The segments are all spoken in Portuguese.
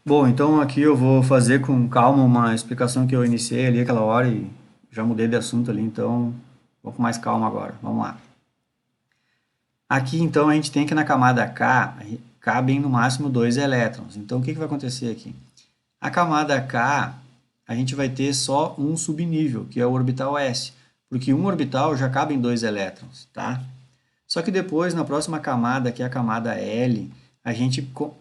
Bom, então aqui eu vou fazer com calma uma explicação que eu iniciei ali aquela hora e já mudei de assunto ali, então vou com mais calma agora. Vamos lá. Aqui então a gente tem que na camada K cabem no máximo dois elétrons. Então o que vai acontecer aqui? A camada K a gente vai ter só um subnível, que é o orbital S, porque um orbital já cabe em dois elétrons, tá? Só que depois, na próxima camada, que é a camada L,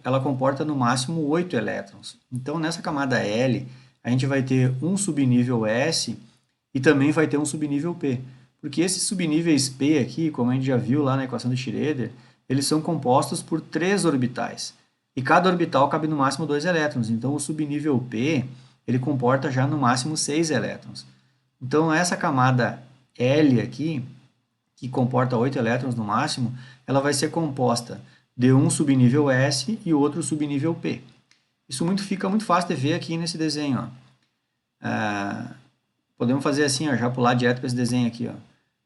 ela comporta no máximo 8 elétrons. Então, nessa camada L, a gente vai ter um subnível S e também vai ter um subnível P. Porque esses subníveis P aqui, como a gente já viu lá na equação de Schrödinger, eles são compostos por três orbitais. E cada orbital cabe no máximo 2 elétrons. Então, o subnível P, ele comporta já no máximo 6 elétrons. Então, essa camada L aqui, que comporta 8 elétrons no máximo, ela vai ser composta de um subnível S e outro subnível P. Isso fica muito fácil de ver aqui nesse desenho. Ó. Podemos fazer assim, ó, já pular direto para esse desenho aqui. Ó.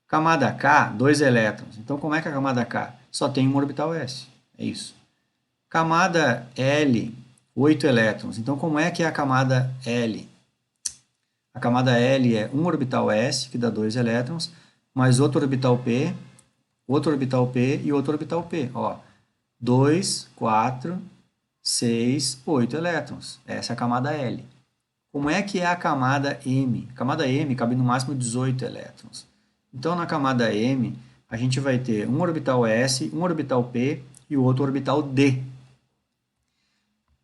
Camada K, 2 elétrons. Então, como é que é a camada K? Só tem um orbital S. É isso. Camada L, 8 elétrons. Então, como é que é a camada L? A camada L é um orbital S, que dá 2 elétrons, mais outro orbital P e outro orbital P. Ó, 2, 4, 6, 8 elétrons. Essa é a camada L. Como é que é a camada M? A camada M cabe no máximo 18 elétrons. Então, na camada M, a gente vai ter um orbital S, um orbital P e o outro orbital D.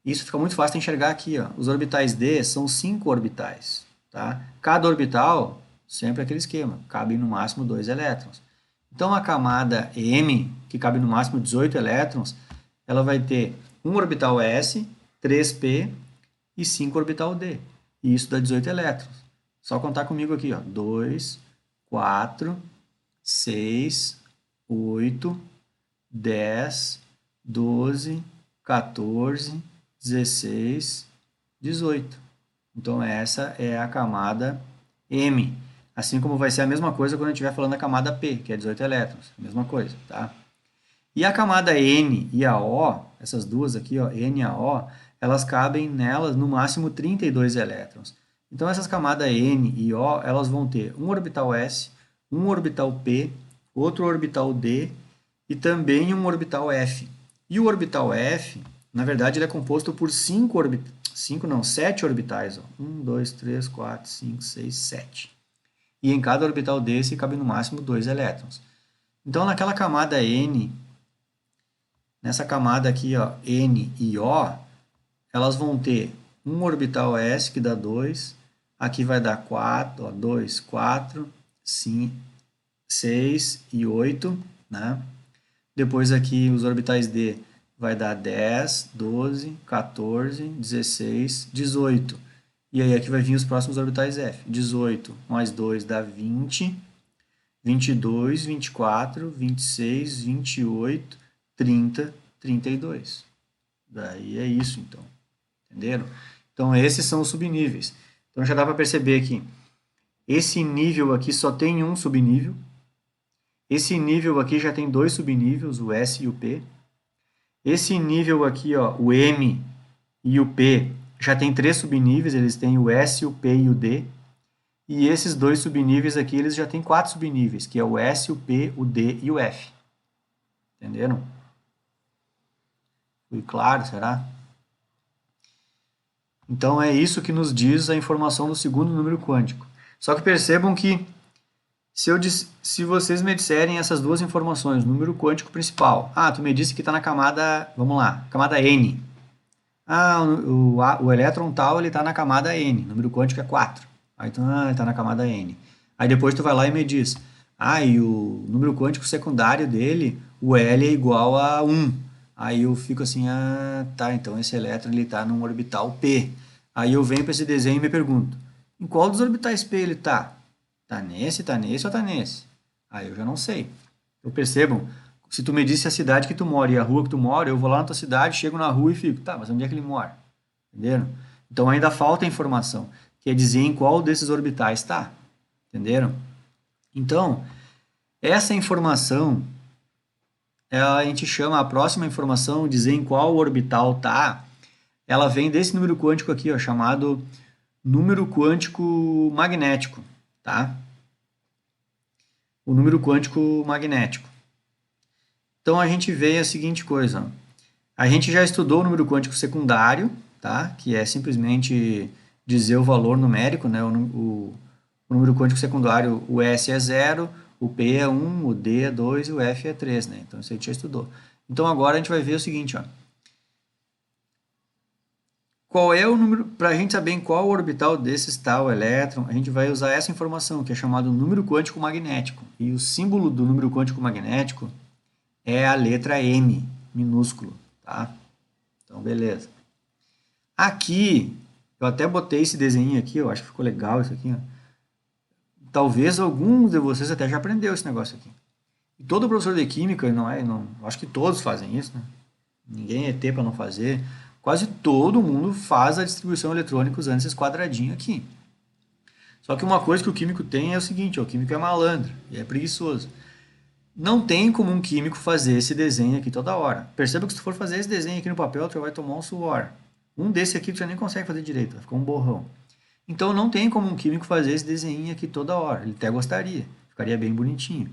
Isso fica muito fácil de enxergar aqui. Ó. Os orbitais D são 5 orbitais. Tá? Cada orbital, sempre aquele esquema, cabe no máximo 2 elétrons. Então, a camada M, que cabe no máximo 18 elétrons, ela vai ter um orbital S, 3p e 5 orbital D. E isso dá 18 elétrons. Só contar comigo aqui, ó. 2, 4, 6, 8, 10, 12, 14, 16, 18. Então, essa é a camada M. Assim como vai ser a mesma coisa quando a gente estiver falando da camada P, que é 18 elétrons. Mesma coisa, tá? E a camada N e a O, essas duas aqui, ó, N e a O, elas cabem nelas no máximo 32 elétrons. Então, essas camadas N e O, elas vão ter um orbital S, um orbital P, outro orbital D e também um orbital F. E o orbital F, na verdade, ele é composto por 7 orbitais. Ó. 1, 2, 3, 4, 5, 6, 7. E em cada orbital desse cabe no máximo 2 elétrons. Então, naquela camada N, nessa camada aqui, ó, N e O, elas vão ter um orbital S, que dá 2, aqui vai dar 4, ó, 2, 4, 5, 6 e 8, né? Depois aqui os orbitais D vai dar 10, 12, 14, 16, 18. E aí aqui vai vir os próximos orbitais F. 18 mais 2 dá 20, 22, 24, 26, 28, 30, 32. Daí é isso, então. Entenderam? Então, esses são os subníveis. Então, já dá para perceber que esse nível aqui só tem um subnível. Esse nível aqui já tem dois subníveis, o S e o P. Esse nível aqui, ó, o M e o P, já tem três subníveis, eles têm o S, o P e o D. E esses dois subníveis aqui, eles já têm quatro subníveis, que é o S, o P, o D e o F. Entenderam? Foi claro, será? Então, é isso que nos diz a informação do segundo número quântico. Só que percebam que se vocês me disserem essas duas informações, número quântico principal. Ah, tu me disse que está na camada, vamos lá, camada N. Ah, o elétron tal, ele está na camada N, número quântico é 4. Aí então, ele está na camada N. Aí depois tu vai lá e me diz, e o número quântico secundário dele, o L é igual a 1. Aí eu fico assim, tá, então esse elétron ele está num orbital P. Aí eu venho para esse desenho e me pergunto, em qual dos orbitais P ele está? Tá nesse ou tá nesse? Aí eu já não sei. Eu percebo, se tu me disse a cidade que tu mora e a rua que tu mora, eu vou lá na tua cidade, chego na rua e fico, tá, mas onde é que ele mora? Entenderam? Então ainda falta informação, que é dizer em qual desses orbitais está. Entenderam? Então, essa informação, a gente chama a próxima informação, dizer em qual orbital está, ela vem desse número quântico aqui, ó, chamado número quântico magnético, tá? O número quântico magnético. Então a gente vê a seguinte coisa, ó. A gente já estudou o número quântico secundário, tá? Que é simplesmente dizer o valor numérico, né? O número quântico secundário, o S é 0, o P é 1, o D é 2 e o F é 3, né? Então isso a gente já estudou. Então agora a gente vai ver o seguinte, ó. Qual é o número, para a gente saber em qual orbital desse está o elétron, a gente vai usar essa informação, que é chamado número quântico magnético. E o símbolo do número quântico magnético é a letra M, minúsculo, tá? Então, beleza. Aqui, eu até botei esse desenho aqui, eu acho que ficou legal isso aqui, ó. Talvez alguns de vocês até já aprendeu esse negócio aqui. E todo professor de química, acho que todos fazem isso, né? Ninguém é ET para não fazer. Quase todo mundo faz a distribuição eletrônica usando esses quadradinhos aqui. Só que uma coisa que o químico tem é o seguinte, ó, o químico é malandro e é preguiçoso. Não tem como um químico fazer esse desenho aqui toda hora. Perceba que se tu for fazer esse desenho aqui no papel, tu vai tomar um suor. Um desse aqui tu já nem consegue fazer direito, vai ficar um borrão. Então não tem como um químico fazer esse desenho aqui toda hora. Ele até gostaria, ficaria bem bonitinho.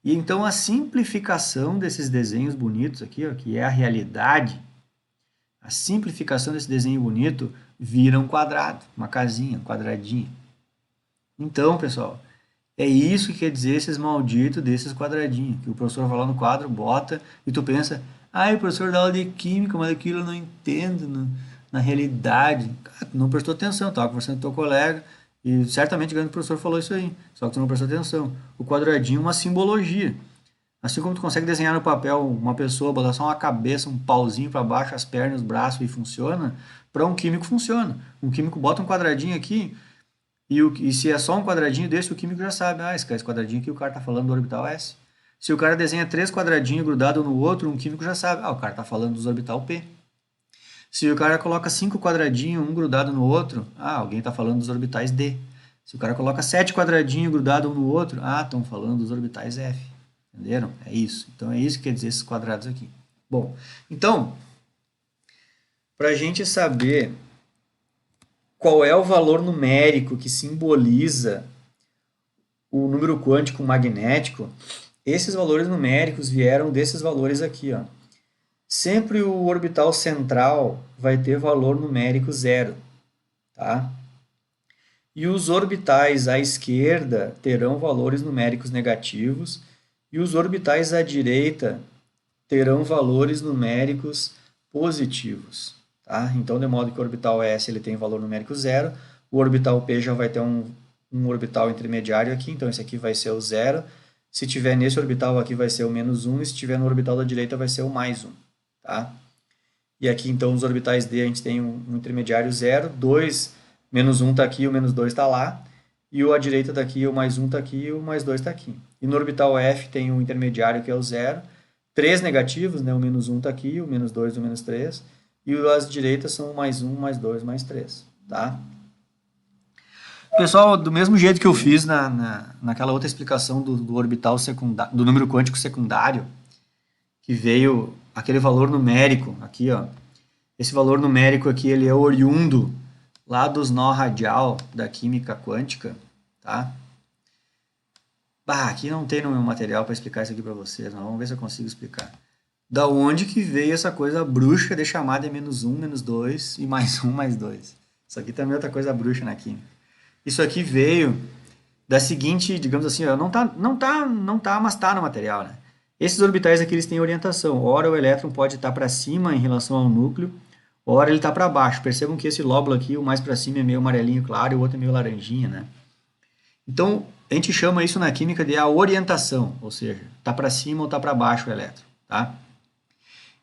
E então a simplificação desses desenhos bonitos aqui, ó, que é a realidade, a simplificação desse desenho bonito vira um quadrado, uma casinha, um quadradinho. Então, pessoal, é isso que quer dizer esses malditos desses quadradinhos, que o professor vai lá no quadro, bota, e tu pensa, o professor dá aula de química, mas aquilo eu não entendo na realidade. Cara, tu não prestou atenção, estava conversando com teu colega, e certamente o grande professor falou isso aí, só que tu não prestou atenção. O quadradinho é uma simbologia. Assim como tu consegue desenhar no papel uma pessoa, botar só uma cabeça, um pauzinho para baixo, as pernas, os braços e funciona, para um químico funciona. Um químico bota um quadradinho aqui e se é só um quadradinho desse, o químico já sabe, esse quadradinho aqui o cara está falando do orbital S. Se o cara desenha 3 quadradinhos grudados no outro, um químico já sabe, o cara está falando dos orbital P. Se o cara coloca 5 quadradinhos, um grudado no outro, alguém está falando dos orbitais D. Se o cara coloca 7 quadradinhos grudados um no outro, estão falando dos orbitais F. Entenderam? É isso. Então, é isso que quer dizer esses quadrados aqui. Bom, então, para a gente saber qual é o valor numérico que simboliza o número quântico magnético, esses valores numéricos vieram desses valores aqui, ó. Sempre o orbital central vai ter valor numérico 0, tá? E os orbitais à esquerda terão valores numéricos negativos e os orbitais à direita terão valores numéricos positivos, tá? Então, de modo que o orbital S ele tem valor numérico 0, o orbital P já vai ter um orbital intermediário aqui, então esse aqui vai ser o 0. Se tiver nesse orbital aqui vai ser o menos 1, e se tiver no orbital da direita vai ser o mais 1, tá? E aqui, então, os orbitais D a gente tem um intermediário 0, 2, menos 1 está aqui, o menos 2 está lá, e o à direita daqui, o mais 1 está aqui, e o mais 2 está aqui. E no orbital F tem o intermediário que é o 0, 3 negativos, né? O menos 1 está aqui, o menos 2 e o menos 3, e as direitas são o mais 1, mais 2, mais 3, tá? Pessoal, do mesmo jeito que eu fiz naquela outra explicação do orbital secundário, do número quântico secundário, que veio aquele valor numérico aqui, ó. Esse valor numérico aqui, ele é oriundo lá dos nó radial da química quântica, tá? Aqui não tem no meu material para explicar isso aqui para vocês, mas vamos ver se eu consigo explicar. Da onde que veio essa coisa bruxa de chamar de menos 1, menos 2 e mais 1, mais 2? Isso aqui também é outra coisa bruxa na química. Isso aqui veio da seguinte, digamos assim, ó, não tá, mas tá no material, né? Esses orbitais aqui eles têm orientação. Ora o elétron pode estar para cima em relação ao núcleo, ora ele está para baixo. Percebam que esse lóbulo aqui, o mais para cima é meio amarelinho claro e o outro é meio laranjinha, né? Então, a gente chama isso na química de a orientação, ou seja, está para cima ou está para baixo o elétron, tá?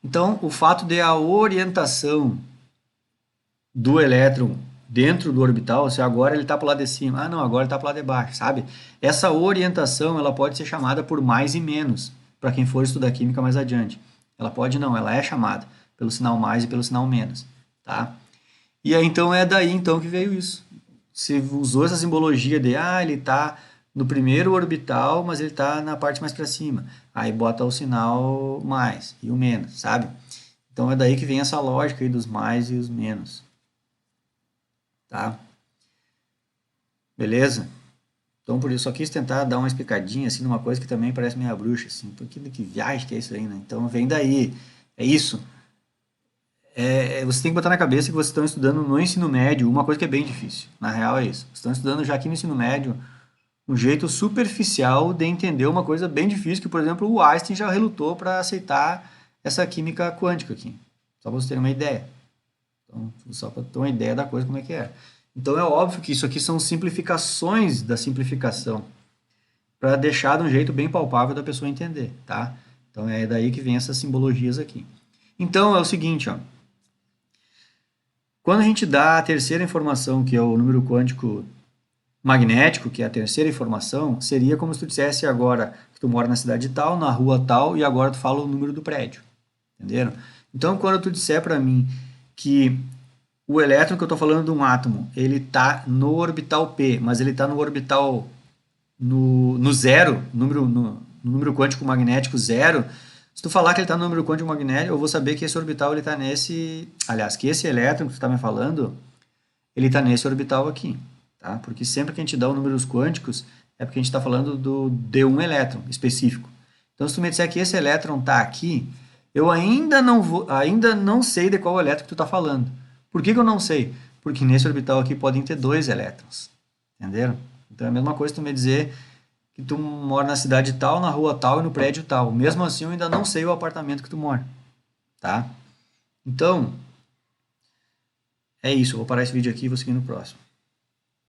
Então, o fato de a orientação do elétron dentro do orbital, se agora ele está para o lado de cima, não, agora ele está para o lado de baixo, sabe? Essa orientação, ela pode ser chamada por mais e menos, para quem for estudar química mais adiante. Ela pode não, ela é chamada pelo sinal mais e pelo sinal menos, tá? E aí, então, é daí então que veio isso. Se usou essa simbologia de, ele está no primeiro orbital, mas ele está na parte mais para cima. Aí bota o sinal mais e o menos, sabe? Então é daí que vem essa lógica aí dos mais e os menos. Tá? Beleza? Então por isso só quis tentar dar uma explicadinha assim numa coisa que também parece meio bruxa, assim, porque que viagem que é isso aí, né? Então vem daí, é isso. Você tem que botar na cabeça que vocês estão estudando no ensino médio uma coisa que é bem difícil. Na real é isso. Vocês estão estudando já aqui no ensino médio um jeito superficial de entender uma coisa bem difícil que, por exemplo, o Einstein já relutou para aceitar essa química quântica aqui. Só para vocês terem uma ideia. Então, só para ter uma ideia da coisa como é que é. Então é óbvio que isso aqui são simplificações da simplificação para deixar de um jeito bem palpável da pessoa entender, tá? Então é daí que vem essas simbologias aqui. Então é o seguinte, ó. Quando a gente dá a terceira informação, que é o número quântico magnético, que é a terceira informação, seria como se tu dissesse agora que tu mora na cidade tal, na rua tal, e agora tu fala o número do prédio. Entenderam? Então, quando tu disser para mim que o elétron que eu estou falando de um átomo, ele está no orbital P, mas ele está no orbital no zero, no número quântico magnético zero, se tu falar que ele está no número quântico magnético, eu vou saber que esse orbital ele está nesse... Aliás, que esse elétron que tu está me falando, ele está nesse orbital aqui. Tá? Porque sempre que a gente dá os números quânticos, é porque a gente está falando de um elétron específico. Então, se tu me disser que esse elétron está aqui, eu ainda não sei de qual elétron que tu está falando. Por que eu não sei? Porque nesse orbital aqui podem ter dois elétrons. Entenderam? Então é a mesma coisa tu me dizer que tu mora na cidade tal, na rua tal e no prédio tal. Mesmo assim, eu ainda não sei o apartamento que tu mora. Tá? Então, é isso. Eu vou parar esse vídeo aqui e vou seguir no próximo.